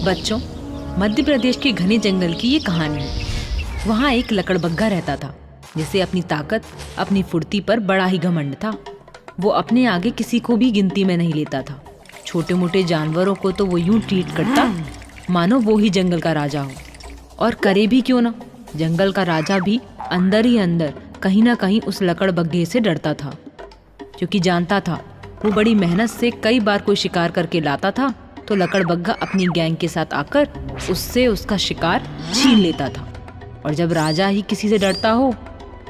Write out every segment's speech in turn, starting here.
बच्चों, मध्य प्रदेश के घने जंगल की ये कहानी है। वहाँ एक लकड़बग्घा रहता था जिसे अपनी ताकत, अपनी फुर्ती पर बड़ा ही घमंड था। वो अपने आगे किसी को भी गिनती में नहीं लेता था। छोटे मोटे जानवरों को तो वो यूं ट्रीट करता मानो वो ही जंगल का राजा हो। और करे भी क्यों ना, जंगल का राजा भी अंदर ही अंदर कहीं ना कहीं उस लकड़बग्घे से डरता था, क्योंकि जानता था वो बड़ी मेहनत से कई बार कोई शिकार करके लाता था तो लकड़बग्घा अपनी गैंग के साथ आकर उससे उसका शिकार छीन लेता था। और जब राजा ही किसी से डरता हो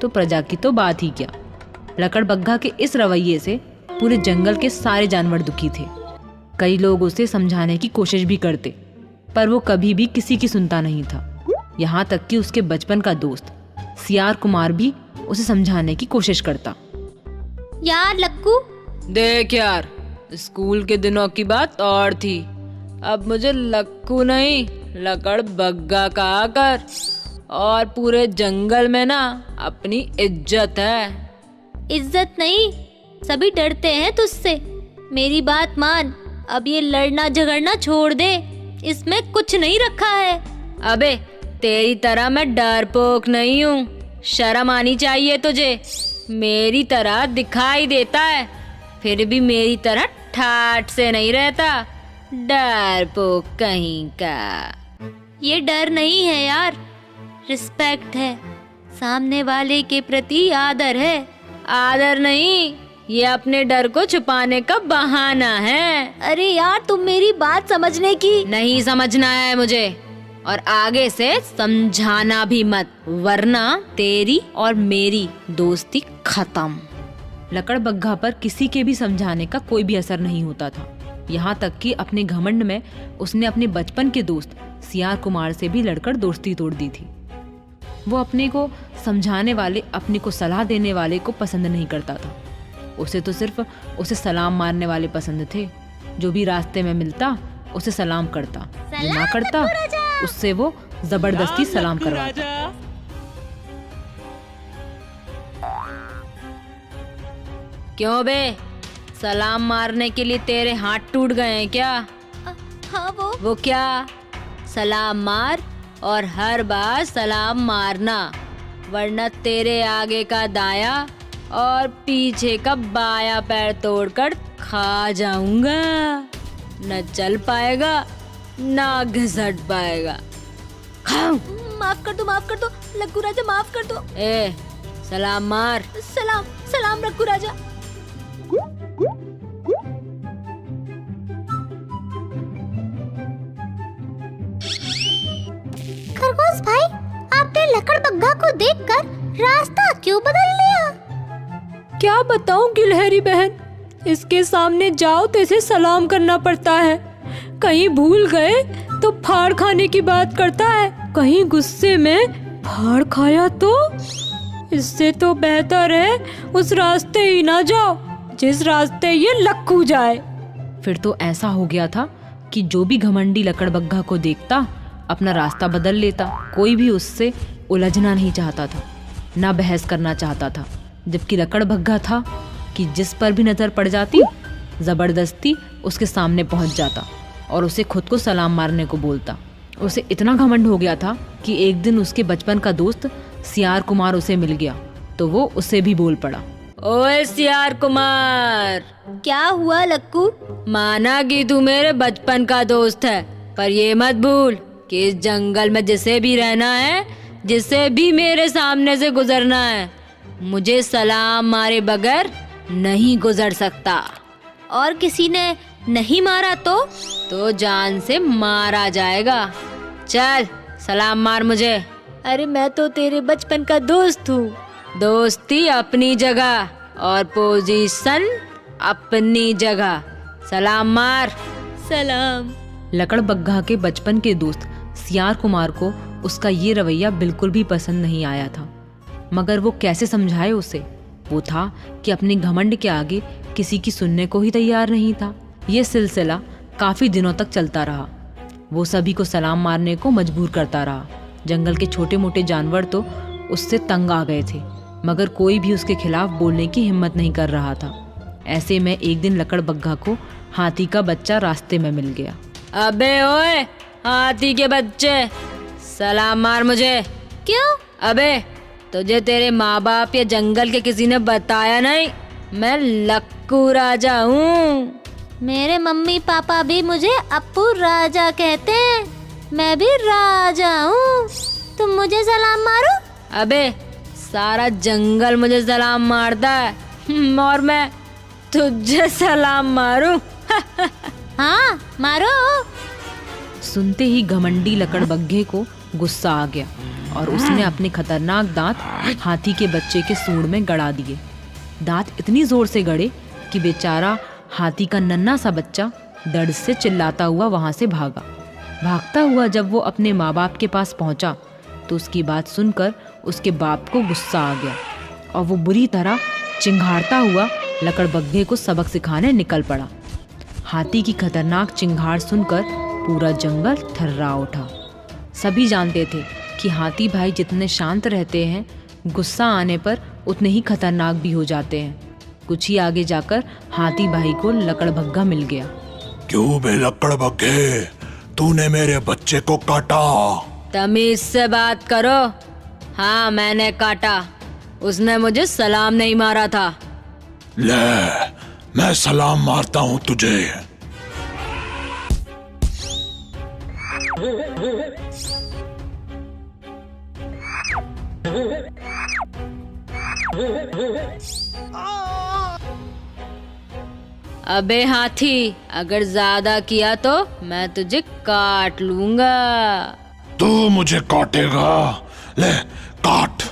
तो प्रजा की तो बात ही क्या। लकड़बग्घा के इस रवैये से पूरे जंगल के सारे जानवर दुखी थे। कई लोग उसे समझाने की कोशिश भी करते, पर वो कभी भी किसी की सुनता नहीं था। यहाँ तक कि उसके बचपन का दोस्त सियार कुमार भी उसे समझाने की कोशिश करता। यार लक्कू, देख यार, स्कूल के दिनों की बात और थी। अब मुझे लक्कू नहीं, लकड़बग्घा कहा कर। और पूरे जंगल में ना अपनी इज्जत है। इज्जत नहीं, सभी डरते हैं तुझसे। मेरी बात मान, अब ये लड़ना झगड़ना छोड़ दे, इसमें कुछ नहीं रखा है। अबे तेरी तरह मैं डरपोक नहीं हूँ, शर्म आनी चाहिए तुझे। मेरी तरह दिखाई देता है, फिर भी मेरी तरह ठाठ से नहीं रहता। डरपोक कहीं का। ये डर नहीं है यार, रिस्पेक्ट है। सामने वाले के प्रति आदर है। आदर नहीं, ये अपने डर को छुपाने का बहाना है। अरे यार, तुम मेरी बात समझने की नहीं समझना है मुझे, और आगे से समझाना भी मत, वरना तेरी और मेरी दोस्ती खत्म। लकड़बग्घा पर किसी के भी समझाने का कोई भी असर नहीं होता था। यहाँ तक कि अपने घमंड में उसने अपने बचपन के दोस्त सियार कुमार से भी लड़कर दोस्ती तोड़ दी थी। वो अपने को समझाने वाले, अपने को सलाह देने वाले को पसंद नहीं करता था। उसे तो सिर्फ उसे सलाम मारने वाले पसंद थे। जो भी रास्ते में मिलता उसे सलाम करता, जो ना करता उससे वो जबरदस्ती सलाम करवाता। क्यों बे, सलाम मारने के लिए तेरे हाथ टूट गए हैं क्या? हाँ वो क्या? सलाम मार और हर बार सलाम मारना, वरना तेरे आगे का दाया और पीछे का बाया पैर तोड़कर खा जाऊंगा। न चल पाएगा ना घिसट पाएगा। खाओ। माफ कर दो लक्कू राजा, माफ कर दो। ए, सलाम मार। सलाम लक्कू राजा। खरगोश भाई, आपने लकड़बग्घा को देखकर रास्ता क्यों बदल लिया? क्या बताऊं गिलहरी बहन, इसके सामने जाओ तो इसे सलाम करना पड़ता है। कहीं भूल गए तो फाड़ खाने की बात करता है, कहीं गुस्से में फाड़ खाया तो। इससे तो बेहतर है उस रास्ते ही ना जाओ जिस रास्ते ये लक्कू जाए। फिर तो ऐसा हो गया था कि जो भी घमंडी लकड़बग्घा को देखता अपना रास्ता बदल लेता। कोई भी उससे उलझना नहीं चाहता था, ना बहस करना चाहता था। जबकि लकड़बग्घा था कि जिस पर भी नजर पड़ जाती जबरदस्ती उसके सामने पहुंच जाता और उसे खुद को सलाम मारने को बोलता। उसे इतना घमंड हो गया था कि एक दिन उसके बचपन का दोस्त सियार कुमार उसे मिल गया तो वो उसे भी बोल पड़ा। ओए सियार कुमार, क्या हुआ लक्कू? माना कि तू मेरे बचपन का दोस्त है, पर ये मत भूल कि इस जंगल में जिसे भी रहना है, जिसे भी मेरे सामने से गुजरना है, मुझे सलाम मारे बगैर नहीं गुजर सकता। और किसी ने नहीं मारा तो जान से मारा जाएगा। चल सलाम मार मुझे। अरे मैं तो तेरे बचपन का दोस्त हूँ। दोस्ती अपनी जगह और पोजीशन अपनी जगह। सलाम मार। सलाम। लकड़बग्घा के बचपन के दोस्त सियार कुमार को उसका ये रवैया बिल्कुल भी पसंद नहीं आया था, मगर वो कैसे समझाए उसे। वो था कि अपने घमंड के आगे किसी की सुनने को ही तैयार नहीं था। ये सिलसिला काफी दिनों तक चलता रहा। वो सभी को सलाम मारने को मजबूर करता रहा। जंगल के छोटे मोटे जानवर तो उससे तंग आ गए थे, मगर कोई भी उसके खिलाफ बोलने की हिम्मत नहीं कर रहा था। ऐसे में एक दिन लकड़बग्घा को हाथी का बच्चा रास्ते में मिल गया। अबे ओए, हाथी के बच्चे, सलाम मार मुझे। क्यों? अबे तुझे तेरे माँ बाप या जंगल के किसी ने बताया नहीं? मैं लक्कू राजा हूँ। मेरे मम्मी पापा भी मुझे अप्पू राजा कहते हैं। मैं भी राजा हूँ। तुम मुझे सलाम मारो। अबे सारा जंगल मुझे सलाम मारता है और मैं तुझे सलाम मारूं। हाँ मारो। सुनते ही घमंडी लकड़बग्घे को गुस्सा आ गया और उसने अपने खतरनाक दांत हाथी के बच्चे के सूंड में गड़ा दिए। दांत इतनी जोर से गड़े कि बेचारा हाथी का नन्हा सा बच्चा दर्द से चिल्लाता हुआ वहां से भागा। भागता हुआ जब वो अपने माँ बाप के पास पहुंचा तो उसकी बात सुनकर उसके बाप को गुस्सा आ गया और वो बुरी तरह चिंघाड़ता हुआ लकड़बग्घे को सबक सिखाने निकल पड़ा। हाथी की खतरनाक चिंगाड़ सुनकर पूरा जंगल थर्रा उठा। सभी जानते थे कि हाथी भाई जितने शांत रहते हैं, गुस्सा आने पर उतने ही खतरनाक भी हो जाते हैं। कुछ ही आगे जाकर हाथी भाई को लकड़बग्घा मिल गया। क्यों बे लकड़बग्घे, तूने मेरे बच्चे को काटा? तमीज से बात करो। हाँ मैंने काटा, उसने मुझे सलाम नहीं मारा था। ले, मैं सलाम मारता हूँ तुझे। अबे हाथी, अगर ज्यादा किया तो मैं तुझे काट लूंगा। तू मुझे काटेगा? ले काट।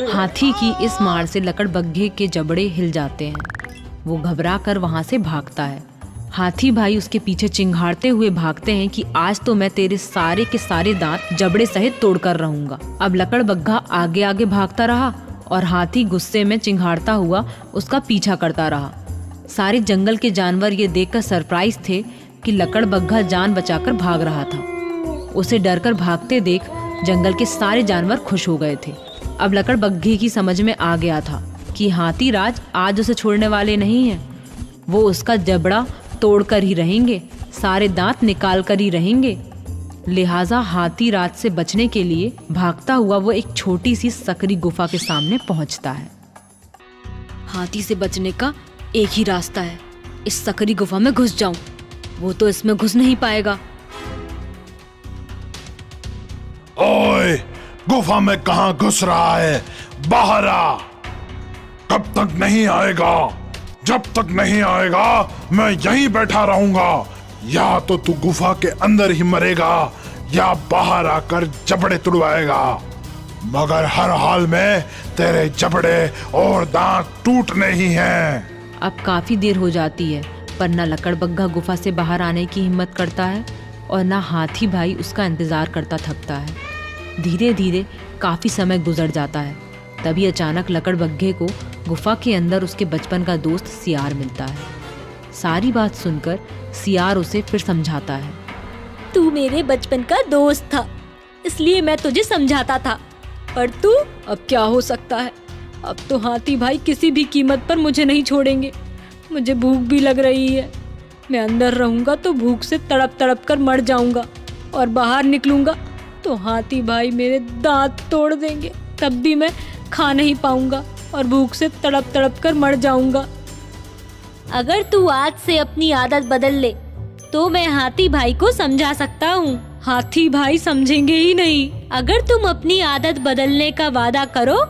हाथी की इस मार से लकड़बग्घे के जबड़े हिल जाते हैं। वो घबरा कर वहां से भागता है। हाथी भाई उसके पीछे चिंघाड़ते हुए भागते हैं कि आज तो मैं तेरे सारे के सारे दांत जबड़े सहित तोड़कर रहूंगा। अब लकड़बग्घा आगे आगे भागता रहा और हाथी गुस्से में चिंघाड़ता हुआ उसका पीछा करता रहा। सारे जंगल के जानवर ये देखकर सरप्राइज थे कि लकड़बग्घा जान बचाकर भाग रहा था। उसे डरकर भागते देख जंगल के सारे जानवर खुश हो गए थे। अब लकड़बग्घे की समझ में आ गया था कि हाथी राज आज उसे छोड़ने वाले नहीं हैं। वो उसका जबड़ा तोड़कर ही रहेंगे, सारे दांत निकाल कर ही रहेंगे। लिहाजा हाथी राज से बचने के लिए भागता हुआ वो एक छोटी सी सकरी गुफा के सामने पहुंचता है। हाथी से बचने का एक ही रास्ता है, इस सकरी गुफा में घुस जाऊं। वो तो इसमें घुस नहीं पाएगा। ओए, गुफा में कहाँ घुस रहा है? बाहर आ। कब तक नहीं आएगा? जब तक नहीं आएगा मैं यहीं बैठा रहूंगा। या तो तू गुफा के अंदर ही मरेगा या बाहर आकर जबड़े तुड़वाएगा, मगर हर हाल में तेरे जबड़े और दांत टूटने ही हैं। अब काफी देर हो जाती है पर न लकड़बग्घा गुफा से बाहर आने की हिम्मत करता है और न हाथी भाई उसका इंतजार करता थकता है। धीरे धीरे काफी समय गुजर जाता है। तभी अचानक लकड़बग्घे को गुफा के अंदर उसके बचपन का दोस्त सियार मिलता है। सारी बात सुनकर सियार उसे फिर समझाता है। तू मेरे बचपन का दोस्त था, इसलिए मैं तुझे समझाता था, पर तू अब क्या हो सकता है? अब तो हाथी भाई किसी भी कीमत पर मुझे नहीं छोड़ेंगे। मुझे भूख भी लग रही है। मैं अंदर रहूंगा तो भूख से तड़प तड़प कर मर जाऊंगा और बाहर निकलूंगा तो हाथी भाई मेरे दांत तोड़ देंगे। तब भी मैं खा नहीं पाऊंगा और भूख से तड़प तड़प कर मर जाऊंगा। अगर तू आज से अपनी आदत बदल ले तो मैं हाथी भाई को समझा सकता हूँ। हाथी भाई समझेंगे ही नहीं। अगर तुम अपनी आदत बदलने का वादा करो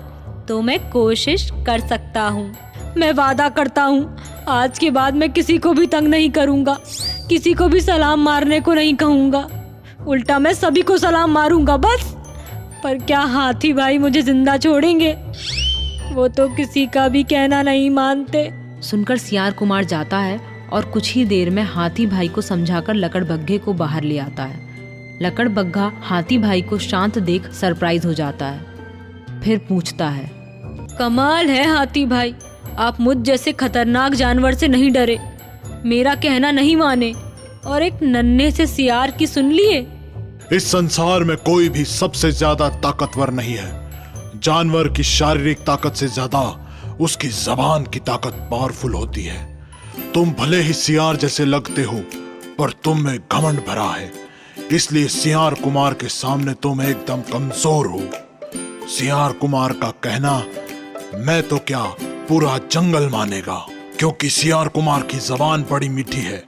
तो मैं कोशिश कर सकता हूँ। मैं वादा करता हूँ, आज के बाद मैं किसी को भी तंग नहीं करूँगा, किसी को भी सलाम मारने को नहीं कहूँगा। उल्टा मैं सभी को सलाम मारूंगा बस। पर क्या हाथी भाई मुझे जिंदा छोड़ेंगे? वो तो किसी का भी कहना नहीं मानते। सुनकर सियार कुमार जाता है और कुछ ही देर में हाथी भाई को समझाकर लकड़बग्घे को बाहर ले आता है। लकड़बग्घा हाथी भाई को शांत देख सरप्राइज हो जाता है। फिर पूछता है, कमाल है हाथी भाई, आप मुझ जैसे खतरनाक जानवर से नहीं डरे, मेरा कहना नहीं माने और एक नन्हे से सियार की सुन लिए। इस संसार में कोई भी सबसे ज्यादा ताकतवर नहीं है। जानवर की शारीरिक ताकत से ज्यादा उसकी जबान की ताकत पावरफुल होती है। तुम भले ही सियार जैसे लगते हो, पर तुम में घमंड भरा है, इसलिए सियार कुमार के सामने तुम एकदम कमजोर हो। सियार कुमार का कहना मैं तो क्या पूरा जंगल मानेगा, क्योंकि सियार कुमार की जबान बड़ी मीठी है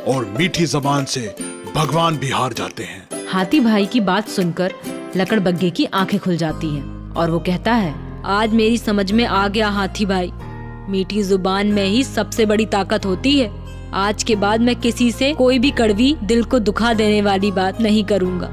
और मीठी जबान से भगवान भी हार जाते हैं। हाथी भाई की बात सुनकर लकड़बग्गे की आंखें खुल जाती हैं और वो कहता है, आज मेरी समझ में आ गया हाथी भाई, मीठी जुबान में ही सबसे बड़ी ताकत होती है। आज के बाद मैं किसी से कोई भी कड़वी, दिल को दुखा देने वाली बात नहीं करूँगा।